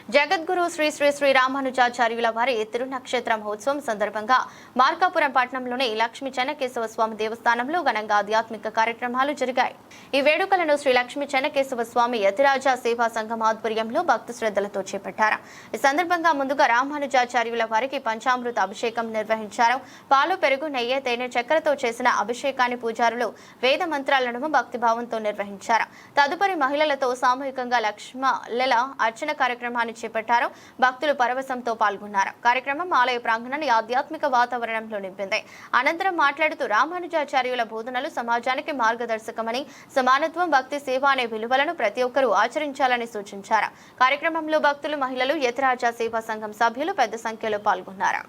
జగద్గురు శ్రీ శ్రీ శ్రీ రామానుజాచార్యుల వారి తిరునక్షత్ర మహోత్సవం సందర్భంగా మార్కాపురం పట్టణంలోని లక్ష్మీ చెన్నకేశవ స్వామి దేవస్థానంలో ఘనంగా ఆధ్యాత్మిక కార్యక్రమాలు జరిగాయి. ఈ వేడుకలను శ్రీ లక్ష్మీ చెన్నకేశవ స్వామి యతిరాజ సేవా సంఘం ఆధ్వర్యంలో భక్తి శ్రద్ధలతో చేపట్టారు. ఈ సందర్భంగా ముందుగా రామానుజాచార్యుల వారికి పంచామృత అభిషేకం నిర్వహించారు. పాలు, పెరుగు, నెయ్యి, తేనె, చక్కెరతో చేసిన అభిషేకాన్ని పూజారులు వేద మంత్రాలను భక్తిభావంతో నిర్వహించారు. తదుపరి మహిళలతో సామూహికంగా లక్ష్మల అర్చన కార్యక్రమాన్ని చేపట్టారు. భక్తులు పరవశంతో పాల్గొన్నారు. కార్యక్రమం ఆలయ ప్రాంగణాన్ని ఆధ్యాత్మిక వాతావరణంలో నింపింది. అనంతరం మాట్లాడుతూ రామానుజాచార్యుల బోధనలు సమాజానికి మార్గదర్శకమని, సమానత్వం, భక్తి, సేవ అనే విలువలను ప్రతి ఒక్కరూ ఆచరించాలని సూచించారు. కార్యక్రమంలో భక్తులు, మహిళలు, యతిరాజ సేవా సంఘం సభ్యులు పెద్ద సంఖ్యలో పాల్గొన్నారు.